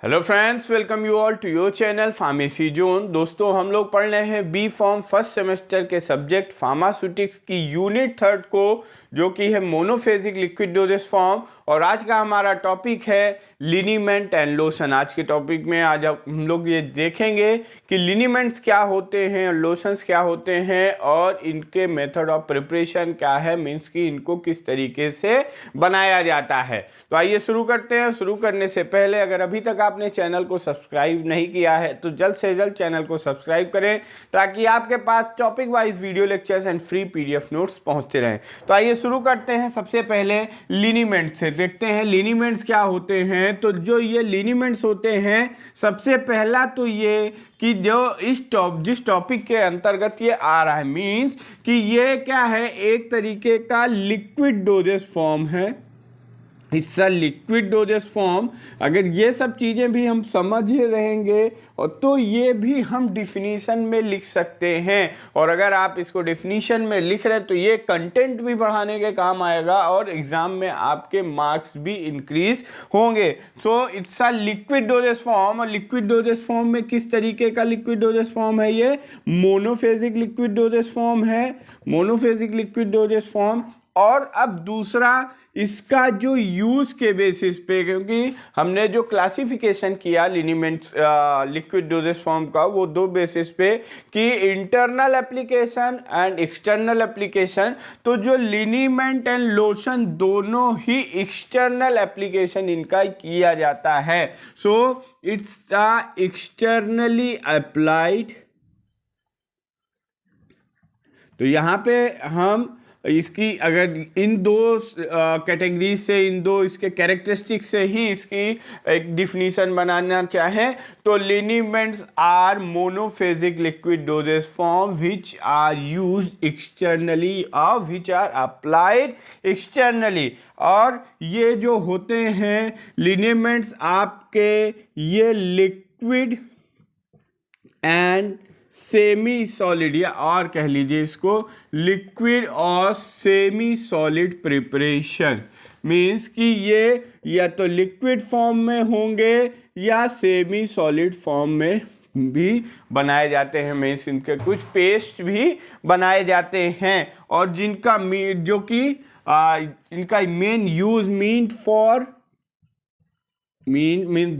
Hello friends, welcome you all to your channel pharmacy zone. दोस्तों, हम लोग पढ़ रहे हैं बी फॉर्म फर्स्ट सेमेस्टर के सब्जेक्ट फार्मास्यूटिक्स की यूनिट 3 को, जो कि है मोनोफेजिक लिक्विड डोजेस फॉर्म। और आज का हमारा टॉपिक है लिनीमेंट एंड लोशन। आज के टॉपिक में आज हम लोग ये देखेंगे कि लिनीमेंट्स क्या होते हैं और लोशंस क्या होते हैं और इनके मेथड ऑफ प्रिपरेशन क्या है, मीन्स कि इनको किस तरीके से बनाया जाता है। तो आइए शुरू करते हैं। शुरू करने से पहले अगर अभी तक आपने चैनल को सब्सक्राइब नहीं किया है तो जल्द से जल्द चैनल को सब्सक्राइब करें, ताकि आपके पास topic wise video lectures and free PDF notes पहुंचते रहें। तो आइए शुरू करते हैं। सबसे पहले लिनीमेंट से देखते हैं लिनीमेंट्स क्या होते हैं। तो जो ये लिनीमेंट्स होते हैं, सबसे पहला तो ये कि जो जिस टॉपिक के अंतर्गत ये आ रहा है, मीन्स कि ये क्या है, एक तरीके का लिक्विड डोजेस फॉर्म है। It's a liquid doses form. अगर ये सब चीज़ें भी हम समझ रहेंगे और तो ये भी हम डिफिनीशन में लिख सकते हैं। और अगर आप इसको डिफिनीशन में लिख रहे हैं तो ये कंटेंट भी बढ़ाने के काम आएगा और एग्जाम में आपके मार्क्स भी इंक्रीज होंगे। So it's a liquid doses form. और लिक्विड डोजेस फॉर्म में किस तरीके का लिक्विड डोजेस फॉर्म है? ये मोनोफेजिक लिक्विड डोजेस फॉर्म है, मोनोफेजिक लिक्विड डोजेस फॉर्म। और अब दूसरा, इसका जो यूज़ के बेसिस पे, क्योंकि हमने जो क्लासिफिकेशन किया लिनीमेंट्स लिक्विड डोजेस फॉर्म का, वो दो बेसिस पे कि internal application and external application. तो जो लिनीमेंट एंड लोशन दोनों ही एक्सटर्नल एप्लीकेशन इनका किया जाता है। So it's externally applied. तो यहाँ पे हम इसकी अगर इन दो कैटेगरीज से, इन दो इसके कैरेक्टरिस्टिक्स से ही इसकी एक डिफिनीशन बनाना चाहें तो liniments are monophasic liquid doses form which are used externally और विच आर अप्लाइड एक्सटर्नली। और ये जो होते हैं लिनीमेंट्स आपके, ये लिक्विड एंड सेमी सॉलिड, या और कह लीजिए इसको लिक्विड और सेमी सॉलिड प्रिपरेशन, मीन्स कि ये या तो लिक्विड फॉर्म में होंगे या सेमी सॉलिड फॉर्म में भी बनाए जाते हैं। मीन्स इनके कुछ पेस्ट भी बनाए जाते हैं और जिनका जो कि इनका मेन यूज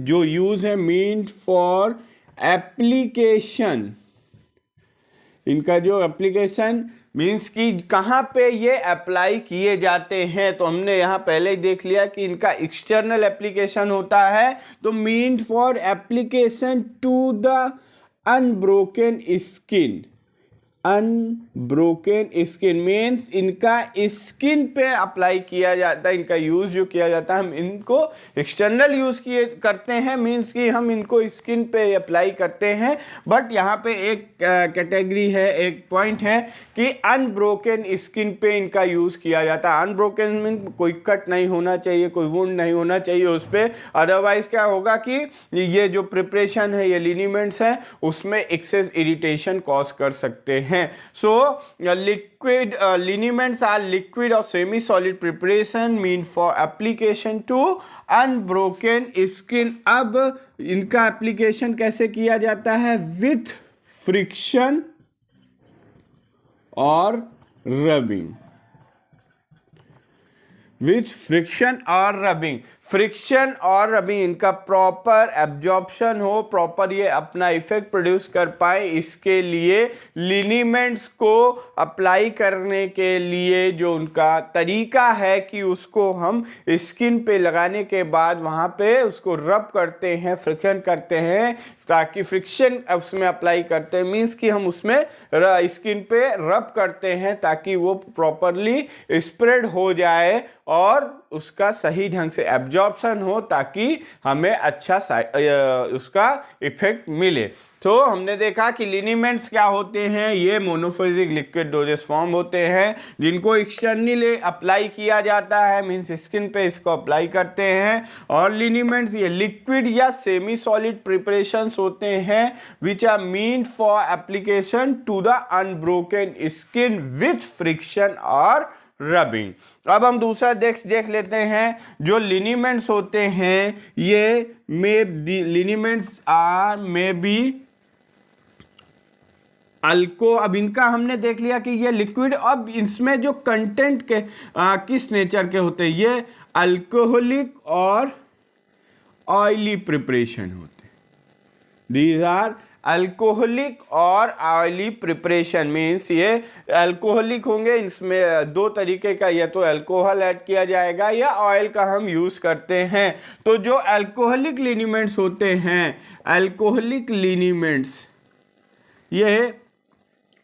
जो यूज है मीन फॉर एप्लीकेशन। इनका जो एप्लीकेशन मीन्स कि कहाँ पे ये अप्लाई किए जाते हैं, तो हमने यहाँ पहले ही देख लिया कि इनका एक्सटर्नल एप्लीकेशन होता है। तो mean for application to the unbroken skin. Unbroken skin means इनका स्किन पे अप्लाई किया जाता है। इनका यूज़ जो किया जाता है, हम इनको एक्सटर्नल यूज़ करते हैं, मीन्स कि हम इनको स्किन पे अप्लाई करते हैं। बट यहाँ पे एक कैटेगरी है, एक पॉइंट है कि अनब्रोकन स्किन पे इनका यूज़ किया जाता है। अनब्रोकन मीन कोई कट नहीं होना चाहिए, कोई वुंड नहीं होना चाहिए उस पर। अदरवाइज क्या होगा कि ये जो प्रिपरेशन है, ये लिनीमेंट्स हैं, उसमें एक्सेस इरिटेशन कॉज कर सकते हैं। So liquid liniments are liquid or semi-solid preparation mean for application to unbroken skin। अब इनका एप्लीकेशन कैसे किया जाता है? विथ फ्रिक्शन और रबिंग। विथ फ्रिक्शन और रबिंग। फ्रिक्शन और रबिंग, इनका प्रॉपर एब्जॉर्प्शन हो, प्रॉपर ये अपना इफेक्ट प्रोड्यूस कर पाए, इसके लिए लिनीमेंट्स को अप्लाई करने के लिए जो उनका तरीका है कि उसको हम स्किन पे लगाने के बाद वहाँ पे उसको रब करते हैं, फ्रिक्शन करते हैं, ताकि फ्रिक्शन उसमें अप्लाई करते हैं मीन्स कि हम उसमें स्किन पे रब करते हैं ताकि वो प्रॉपरली स्प्रेड हो जाए और उसका सही ढंग से एब्जॉर्प्शन हो, ताकि हमें अच्छा उसका इफेक्ट मिले। तो हमने देखा कि लिनीमेंट्स क्या होते हैं, ये मोनोफेजिक लिक्विड डोजेस फॉर्म होते हैं जिनको एक्सटर्नली अप्लाई किया जाता है, मीन्स स्किन पे इसको अप्लाई करते हैं। और लिनीमेंट्स ये लिक्विड या सेमी सॉलिड प्रिपरेशंस होते हैं which are mean for application to the unbroken skin with friction और रबिंग। अब हम दूसरा देख लेते हैं। जो लिनीमेंट्स होते हैं ये लिनीमेंट्स आर मे बी अल्को। अब इनका हमने देख लिया कि ये लिक्विड। अब इसमें जो कंटेंट के किस नेचर के होते हैं, ये अल्कोहलिक और ऑयली प्रिपरेशन होते हैं। दीज आर अल्कोहलिक और ऑयली प्रिपरेशन। मीन्स ये अल्कोहलिक होंगे, इसमें दो तरीके का, या तो अल्कोहल ऐड किया जाएगा या ऑयल का हम यूज़ करते हैं। तो जो अल्कोहलिक लिनीमेंट्स होते हैं, अल्कोहलिक लिनीमेंट्स ये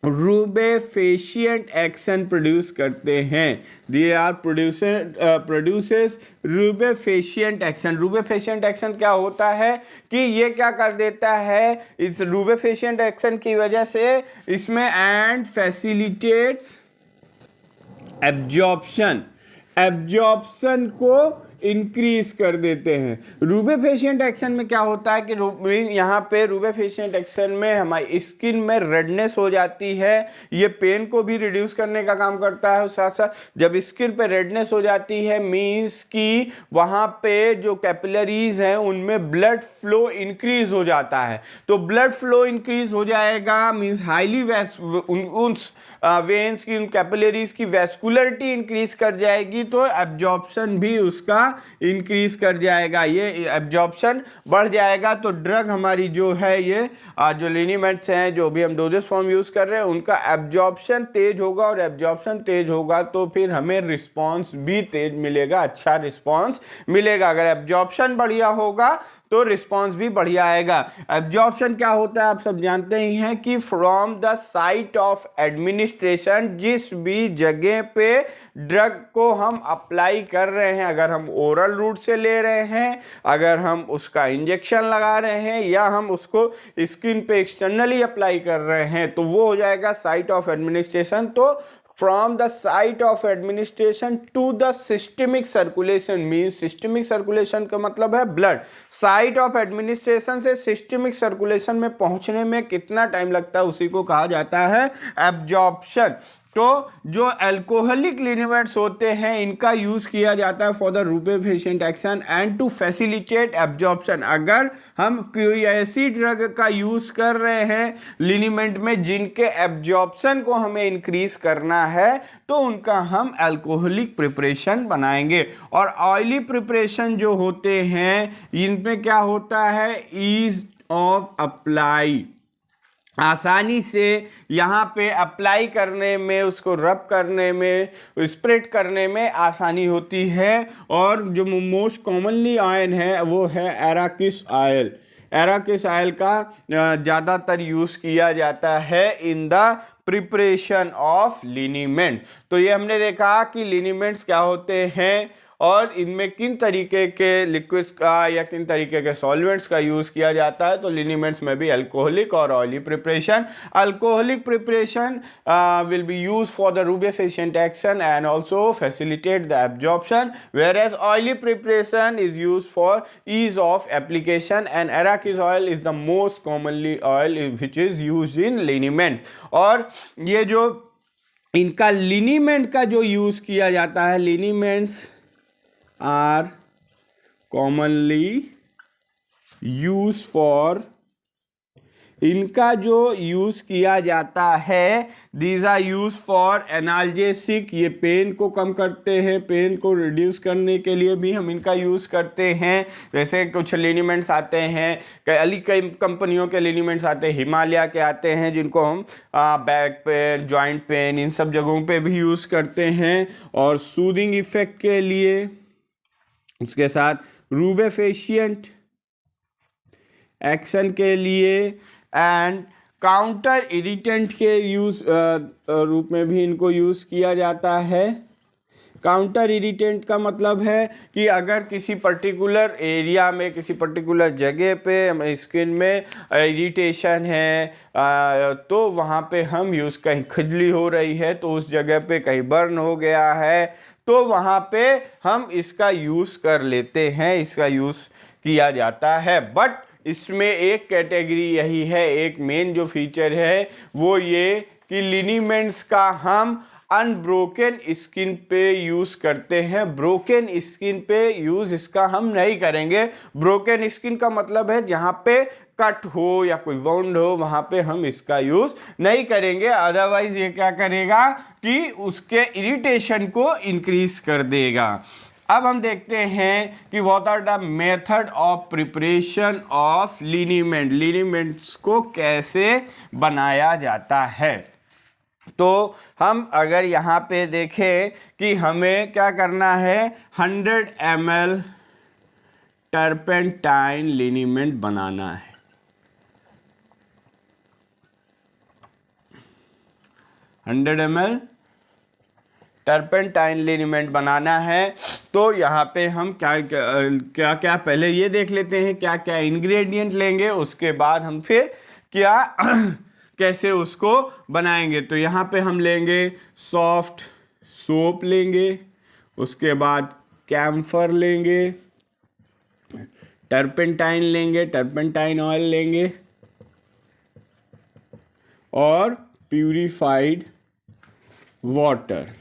रूबेफेशिएंट एक्शन प्रोड्यूस करते हैं। They are produces rubefacient action. Rubefacient action क्या होता है कि ये क्या कर देता है, इस रूबेफेशिएंट एक्शन की वजह से इसमें एंड फैसिलिटेट्स एब्जॉर्प्शन को इंक्रीज कर देते हैं। रूबेफेशिएंट एक्शन में क्या होता है कि यहाँ पे रूबेफेशिएंट एक्शन में हमारी स्किन में रेडनेस हो जाती है। ये पेन को भी रिड्यूस करने का काम करता है। साथ साथ जब स्किन पे रेडनेस हो जाती है मीन्स कि वहाँ पे जो कैपिलरीज हैं उनमें ब्लड फ्लो इंक्रीज हो जाता है। तो ब्लड फ्लो इंक्रीज हो जाएगा मीन्स हाईली उन वेन्स की, उन कैपिलरीज की वैस्कुलरिटी इंक्रीज कर जाएगी, तो एब्जॉर्प्शन भी उसका इंक्रीज कर जाएगा। ये एब्जॉर्प्शन बढ़ जाएगा तो ड्रग हमारी जो है ये जो लिनीमेंट्स हैं, जो भी हम डोजेस फॉर्म यूज कर रहे हैं, उनका एब्जॉर्प्शन तेज होगा। और एब्जॉर्प्शन तेज होगा तो फिर हमें रिस्पॉन्स भी तेज मिलेगा, अच्छा रिस्पॉन्स मिलेगा। अगर एब्जॉर्प्शन बढ़िया होगा तो रिस्पांस भी बढ़िया आएगा। एब्जॉर्प्शन क्या होता है आप सब जानते ही हैं कि from the site of administration, जिस भी जगह पे ड्रग को हम अप्लाई कर रहे हैं, अगर हम ओरल रूट से ले रहे हैं, अगर हम उसका इंजेक्शन लगा रहे हैं, या हम उसको स्किन पे एक्सटर्नली अप्लाई कर रहे हैं, तो वो हो जाएगा साइट ऑफ एडमिनिस्ट्रेशन। तो from the site of administration to the systemic circulation means systemic circulation का मतलब है ब्लड। साइट ऑफ एडमिनिस्ट्रेशन से सिस्टमिक सर्कुलेशन में पहुंचने में कितना टाइम लगता है उसी को कहा जाता है एब्जॉर्प्शन। तो जो अल्कोहलिक लिनीमेंट्स होते हैं इनका यूज़ किया जाता है for the rubefacient action and to facilitate absorption. अगर हम कोई ऐसी ड्रग का यूज़ कर रहे हैं लिनीमेंट में जिनके एब्जॉर्प्शन को हमें इंक्रीज करना है, तो उनका हम अल्कोहलिक प्रिपरेशन बनाएंगे। और ऑयली प्रिपरेशन जो होते हैं इनमें क्या होता है, ईज ऑफ अप्लाई, आसानी से यहाँ पे अप्लाई करने में, उसको रब करने में, स्प्रेड करने में आसानी होती है। और जो मोस्ट कॉमनली आयन है वो है एराकिस ऑयल। एराकिस ऑयल का ज़्यादातर यूज़ किया जाता है इन द प्रिपरेशन ऑफ लिनीमेंट। तो ये हमने देखा कि लिनीमेंट्स क्या होते हैं और इनमें किन तरीके के लिक्विड्स का या किन तरीके के सॉल्वेंट्स का यूज़ किया जाता है। तो लिनीमेंट्स में भी अल्कोहलिक और oily preparation. Alcoholic preparation will be use for the rubefacient action and also facilitate the absorption, whereas oily preparation is used for ease of application and Arachis oil is the most commonly oil which is used in liniment। और ये जो इनका लिनीमेंट का जो use किया जाता है, लिनीमेंट्स are commonly used for, इनका जो यूज़ किया जाता है these are used for analgesic, ये पेन को कम करते हैं, पेन को रिड्यूस करने के लिए भी हम इनका यूज़ करते हैं। जैसे कुछ लिनीमेंट्स आते हैं, कई कंपनियों के लिनीमेंट्स आते हैं, हिमालय के आते हैं जिनको हम बैक पेन, जॉइंट पेन, इन सब जगहों पे भी यूज़ करते हैं। और सूदिंग इफेक्ट के लिए, उसके साथ रूबेफेशिएंट एक्शन के लिए एंड काउंटर इरिटेंट के रूप में भी इनको यूज़ किया जाता है। काउंटर इरिटेंट का मतलब है कि अगर किसी पर्टिकुलर एरिया में, किसी पर्टिकुलर जगह पे स्किन में इरिटेशन है तो वहाँ पे हम यूज़, कहीं खुजली हो रही है तो उस जगह पे कहीं बर्न हो गया है तो वहाँ पे हम इसका यूज़ कर लेते हैं, इसका यूज़ किया जाता है। बट इसमें एक कैटेगरी यही है, एक मेन जो फीचर है वो ये कि लिनीमेंट्स का हम अनब्रोकन स्किन पे यूज़ करते हैं। ब्रोकन स्किन पे यूज़ इसका हम नहीं करेंगे। ब्रोकन स्किन का मतलब है जहाँ पे कट हो या कोई वाउंड हो, वहाँ पे हम इसका यूज़ नहीं करेंगे। अदरवाइज ये क्या करेगा कि उसके इरिटेशन को इंक्रीज कर देगा। अब हम देखते हैं कि what are the method of preparation of liniment, liniments को कैसे बनाया जाता है। तो हम अगर यहाँ पे देखें कि हमें क्या करना है, 100 ml टर्पेंटाइन लिनीमेंट बनाना है। 100 ml टर्पेंटाइन लिनीमेंट बनाना है। तो यहाँ पे हम क्या क्या पहले ये देख लेते हैं क्या क्या इंग्रेडिएंट लेंगे, उसके बाद हम फिर क्या कैसे उसको बनाएंगे। तो यहाँ पे हम लेंगे सॉफ्ट सोप लेंगे, उसके बाद कैम्फर लेंगे, टर्पेंटाइन लेंगे, टर्पेंटाइन ऑयल लेंगे और purified water.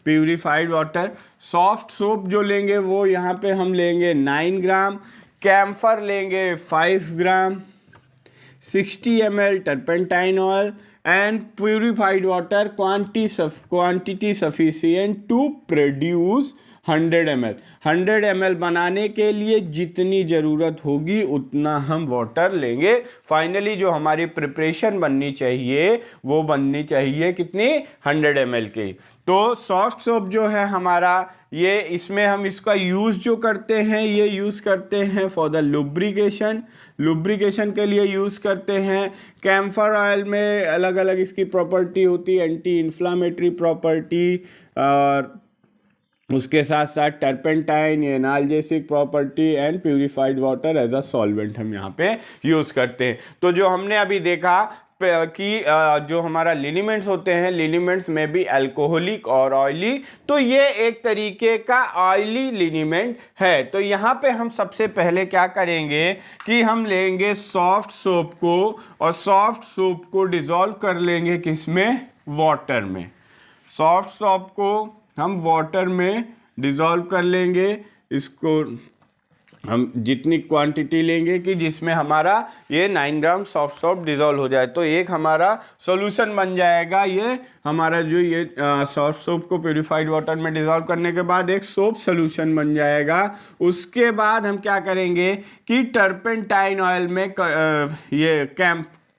Purified water, soft soap जो लेंगे वो यहाँ पे हम लेंगे 9 ग्राम, कैम्फर लेंगे 5 gram, 60 ml turpentine oil and purified water quantity sufficient to produce 100 ml। 100 ml बनाने के लिए जितनी ज़रूरत होगी उतना हम वाटर लेंगे। फाइनली जो हमारी प्रिपरेशन बननी चाहिए वो बननी चाहिए कितनी, 100 ml की। तो सॉफ्ट सोप जो है हमारा, ये इसमें हम इसका यूज़ जो करते हैं ये यूज़ करते हैं फॉर द लुब्रिकेशन, लुब्रिकेशन के लिए यूज़ करते हैं। कैम्फर ऑयल में अलग अलग इसकी प्रॉपर्टी होती है, एंटी इन्फ्लामेटरी प्रॉपर्टी, और उसके साथ साथ turpentine analgesic property and purified water as a solvent हम यहाँ पे यूज़ करते हैं। तो जो हमने अभी देखा कि जो हमारा लिनीमेंट्स होते हैं, लिनीमेंट्स में भी अल्कोहलिक और ऑयली, तो ये एक तरीके का ऑयली लिनीमेंट है। तो यहाँ पे हम सबसे पहले क्या करेंगे कि हम लेंगे सॉफ्ट सोप को, और सॉफ्ट सोप को डिज़ोल्व कर लेंगे किसमें, वाटर में। सॉफ्ट सोप को हम वाटर में डिज़ोल्व कर लेंगे। इसको हम जितनी क्वांटिटी लेंगे कि जिसमें हमारा ये 9 ग्राम सॉफ्ट सोप डिज़ोल्व हो जाए, तो एक हमारा सॉल्यूशन बन जाएगा। ये हमारा जो ये सॉफ्ट सोप को प्यूरिफाइड वाटर में डिज़ोल्व करने के बाद एक सोप सॉल्यूशन बन जाएगा। उसके बाद हम क्या करेंगे कि टर्पेंटाइन ऑयल में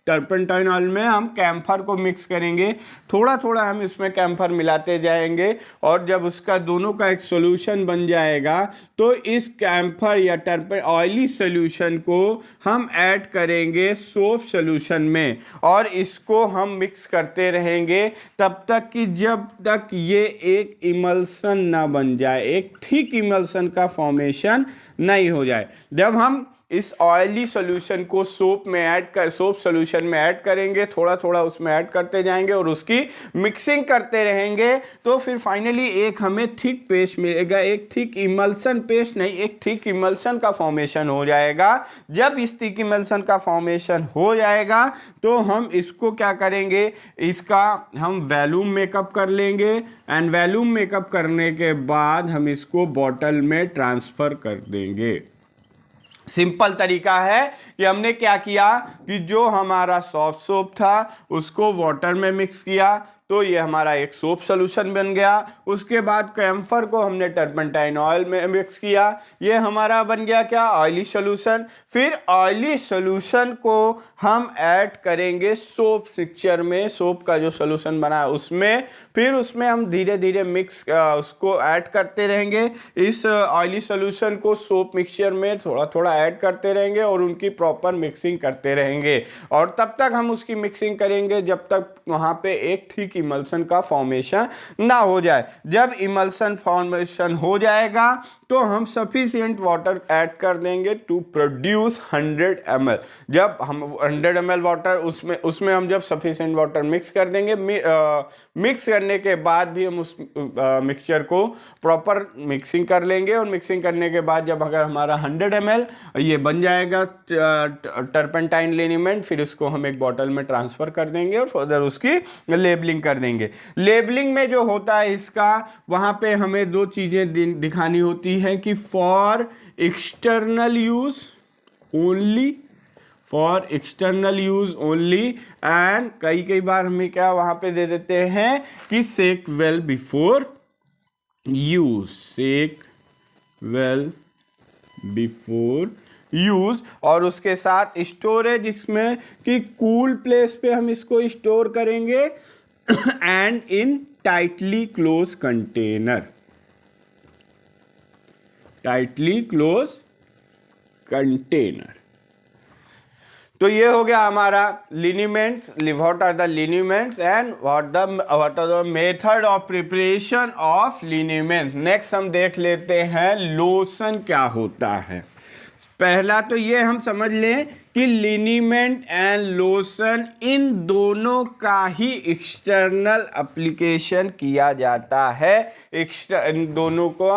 टर्पेंटाइन ऑयल में हम कैम्फर को मिक्स करेंगे। थोड़ा थोड़ा हम इसमें कैम्फर मिलाते जाएंगे, और जब उसका दोनों का एक सॉल्यूशन बन जाएगा तो इस कैम्फर या ऑयली सॉल्यूशन को हम ऐड करेंगे सोप सॉल्यूशन में, और इसको हम मिक्स करते रहेंगे तब तक कि जब तक ये एक इमल्सन ना बन जाए, एक थिक इमल्सन का फॉर्मेशन नहीं हो जाए। जब हम इस ऑयली सॉल्यूशन को सोप सॉल्यूशन में ऐड करेंगे, थोड़ा थोड़ा उसमें ऐड करते जाएंगे और उसकी मिक्सिंग करते रहेंगे, तो फिर फाइनली एक हमें थिक पेस्ट मिलेगा। एक थिक इमल्सन पेस्ट नहीं, एक थिक इमल्सन का फॉर्मेशन हो जाएगा। जब इस थिक इमल्सन का फॉर्मेशन हो जाएगा तो हम इसको क्या करेंगे, इसका हम वैल्यूम मेकअप कर लेंगे, एंड वैल्यूम मेकअप करने के बाद हम इसको बॉटल में ट्रांसफ़र कर देंगे। सिंपल तरीका है कि हमने क्या किया कि जो हमारा सॉफ्ट सोप था उसको वाटर में मिक्स किया, तो ये हमारा एक सोप सॉल्यूशन बन गया। उसके बाद कैम्फर को हमने टर्पेंटाइन ऑयल में मिक्स किया, ये हमारा बन गया क्या, ऑयली सॉल्यूशन। फिर ऑयली सॉल्यूशन को हम ऐड करेंगे सोप मिक्सचर में, सोप का जो सॉल्यूशन बना है उसमें। फिर उसमें हम धीरे धीरे उसको ऐड करते रहेंगे, इस ऑयली सॉल्यूशन को सोप मिक्सचर में थोड़ा थोड़ा ऐड करते रहेंगे और उनकी प्रॉपर मिक्सिंग करते रहेंगे। और तब तक हम उसकी मिक्सिंग करेंगे जब तक वहाँ पे एक थिक थिक इमल्सन का फॉर्मेशन ना हो जाए। जब इमल्सन फॉर्मेशन हो जाएगा तो हम सफिशिएंट वाटर ऐड कर देंगे टू प्रोड्यूस 100 ml। जब हम 100 ml वाटर उसमें हम जब सफिशिएंट वाटर मिक्स कर देंगे, मिक्स करने के बाद भी हम उस मिक्सचर को प्रॉपर मिक्सिंग कर लेंगे, और मिक्सिंग करने के बाद जब अगर हमारा 100 ml ये बन जाएगा टर्पेंटाइन लिनीमेंट, फिर उसको हम एक बॉटल में ट्रांसफ़र कर देंगे और फर्दर उसकी लेबलिंग कर देंगे। लेबलिंग में जो होता है इसका, वहाँ पे हमें दो चीज़ें दिखानी होती है कि for external use only, for external use only, and कई बार हमें क्या वहां पे दे देते हैं कि सेक वेल बिफोर यूज, सेक वेल बिफोर यूज, और उसके साथ स्टोरेज इसमें कि कूल प्लेस पे हम इसको स्टोर करेंगे and in tightly close container, tightly close container. तो ये हो गया हमारा liniments, what are the liniments and what are the method of preparation of liniments. Next हम देख लेते हैं लोशन क्या होता है। पहला तो ये हम समझ लें कि लिनीमेंट एंड लोशन इन दोनों का ही एक्सटर्नल एप्लीकेशन किया जाता है, इन दोनों को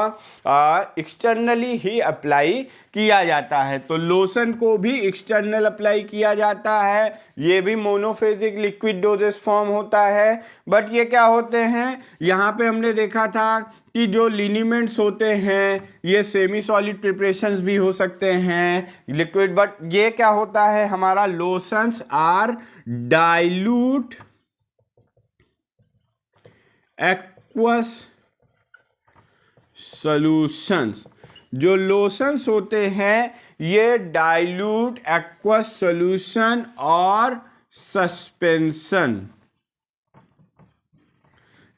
एक्सटर्नली ही अप्लाई किया जाता है। तो लोशन को भी एक्सटर्नल अप्लाई किया जाता है, ये भी मोनोफेजिक लिक्विड डोजेस फॉर्म होता है। बट ये क्या होते हैं, यहाँ पे हमने देखा था कि जो लिनीमेंट्स होते हैं ये सेमी सॉलिड प्रिपरेशंस भी हो सकते हैं लिक्विड, बट ये क्या होता है हमारा lotions are dilute aqueous solutions. जो लोशंस होते हैं ये डाइल्यूट एक्वस सॉल्यूशन और सस्पेंशन,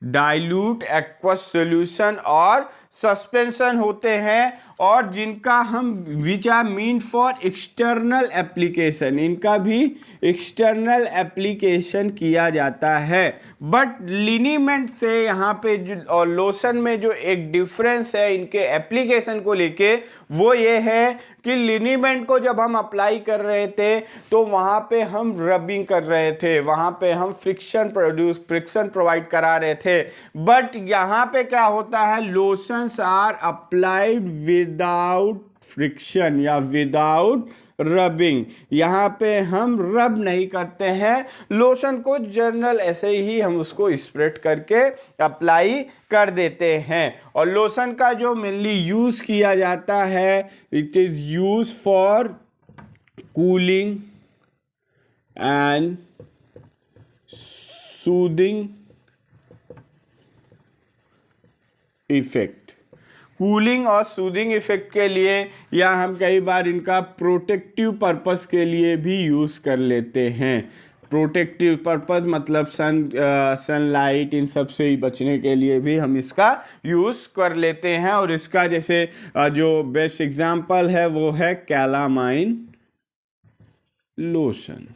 डाइल्यूट एक्वस सॉल्यूशन और सस्पेंशन होते हैं, और जिनका हम which are mean for external application, इनका भी एक्सटर्नल एप्लीकेशन किया जाता है। बट लिनीमेंट से यहाँ पे जो और लोशन में जो एक डिफरेंस है इनके एप्लीकेशन को लेके, वो ये है कि लिनीमेंट को जब हम अप्लाई कर रहे थे तो वहाँ पे हम रबिंग कर रहे थे, वहाँ पे हम फ्रिक्शन प्रोवाइड करा रहे थे। बट यहाँ पे क्या होता है, lotions are applied without friction या विदाउट रबिंग, यहाँ पे हम रब नहीं करते हैं, लोशन को जनरल ऐसे ही हम उसको स्प्रेड करके अप्लाई कर देते हैं। और लोशन का जो मेनली यूज़ किया जाता है, it is use for cooling and soothing effect, cooling और सूदिंग इफेक्ट के लिए, या हम कई बार इनका प्रोटेक्टिव पर्पस के लिए भी यूज़ कर लेते हैं। प्रोटेक्टिव पर्पस मतलब सनलाइट इन सब से ही बचने के लिए भी हम इसका यूज़ कर लेते हैं। और इसका जैसे जो बेस्ट एग्जांपल है वो है कैलामाइन लोशन।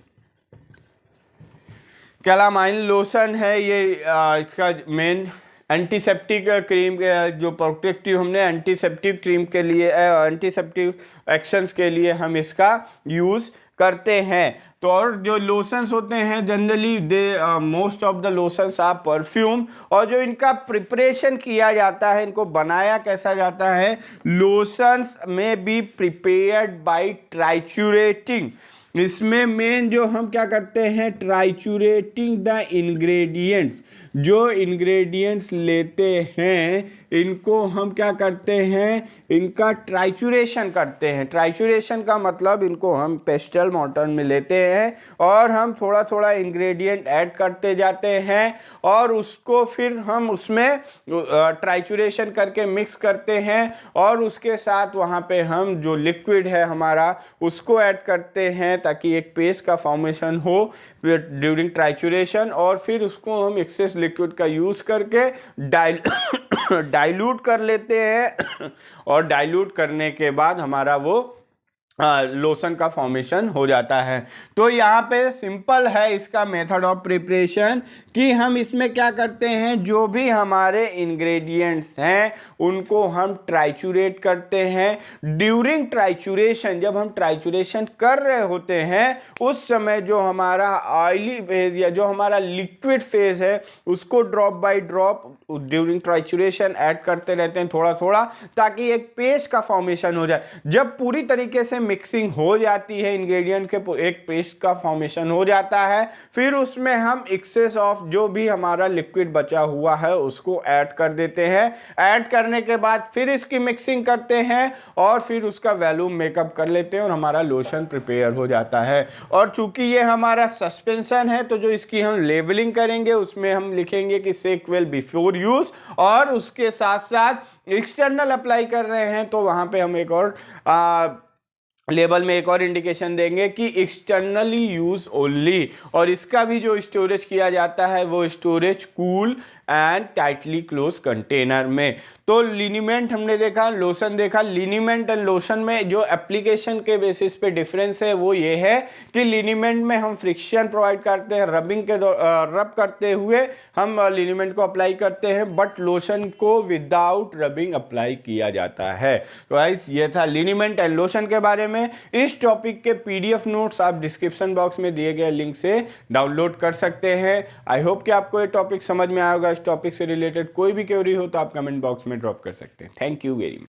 कैलामाइन लोशन है ये, इसका मेन एंटीसेप्टिक क्रीम जो प्रोटेक्टिव हमने एंटीसेप्टिक क्रीम के लिए एंटीसेप्टिक एक्शंस के लिए हम इसका यूज़ करते हैं। तो और जो लोशंस होते हैं generally most of the lotions are perfume, और जो इनका प्रिपरेशन किया जाता है, इनको बनाया कैसा जाता है, लोशंस में बी प्रिपेयर्ड बाय ट्राइचुरेटिंग। इसमें मेन जो हम क्या करते हैं, ट्राइचुरेटिंग द इंग्रेडिएंट्स, जो इंग्रेडिएंट्स लेते हैं इनको हम क्या करते हैं, इनका ट्राइचुरेशन करते हैं। ट्राइचुरेशन का मतलब इनको हम पेस्टल मॉर्टर में लेते हैं और हम थोड़ा थोड़ा इंग्रेडिएंट ऐड करते जाते हैं, और उसको फिर हम उसमें ट्राइचुरेशन करके मिक्स करते हैं, और उसके साथ वहाँ पे हम जो लिक्विड है हमारा उसको ऐड करते हैं ताकि एक पेस्ट का फॉर्मेशन हो ड्यूरिंग ट्राइचुरेशन, और फिर उसको हम एक्सेस लिक्विड का यूज़ करके डाइल्यूट कर लेते हैं, और डाइल्यूट करने के बाद हमारा वो लोशन का फॉर्मेशन हो जाता है। तो यहाँ पे सिंपल है इसका मेथड ऑफ प्रिपरेशन कि हम इसमें क्या करते हैं, जो भी हमारे इंग्रेडिएंट्स हैं उनको हम ट्राइचुरेट करते हैं। ड्यूरिंग ट्राइचुरेशन, जब हम ट्राइचुरेशन कर रहे होते हैं उस समय जो हमारा ऑयली फेज या जो हमारा लिक्विड फेज है उसको drop by drop during trituration add करते रहते हैं थोड़ा थोड़ा, ताकि एक पेस्ट का फॉर्मेशन हो जाए। जब पूरी तरीके से मिक्सिंग हो जाती है, इंग्रेडिएंट के एक पेस्ट का फॉर्मेशन हो जाता है, फिर उसमें हम एक्सेस ऑफ जो भी हमारा लिक्विड बचा हुआ है उसको ऐड कर देते हैं। ऐड करने के बाद फिर इसकी मिक्सिंग करते हैं और फिर उसका वॉल्यूम मेकअप कर लेते हैं और हमारा लोशन प्रिपेयर हो जाता है। और चूंकि ये हमारा सस्पेंशन है तो जो इसकी हम लेबलिंग करेंगे उसमें हम लिखेंगे कि सेक वेल बिफोर यूज, और उसके साथ साथ एक्सटर्नल अप्लाई कर रहे हैं तो वहां पे हम एक और लेबल में एक और इंडिकेशन देंगे कि एक्सटर्नली यूज ओनली। और इसका भी जो स्टोरेज किया जाता है वो storage cool and tightly close container में। तो लिनीमेंट हमने देखा, लोशन देखा। लिनीमेंट एंड लोशन में जो एप्लीकेशन के बेसिस पे डिफरेंस है वो ये है कि लिनीमेंट में हम फ्रिक्शन प्रोवाइड करते हैं, रबिंग के रब करते हुए हम लिनीमेंट को अप्लाई करते हैं, बट लोशन को विदाउट रबिंग अप्लाई किया जाता है। तो गाइस ये था लिनीमेंट एंड लोशन के बारे में। इस टॉपिक के पीडीएफ नोट्स आप डिस्क्रिप्शन बॉक्स में दिए गए लिंक से डाउनलोड कर सकते हैं। आई होप कि आपको ये टॉपिक समझ में आएगा। इस टॉपिक से रिलेटेड कोई भी क्वेरी हो तो आप कमेंट बॉक्स में ड्रॉप कर सकते हैं। Thank you very much.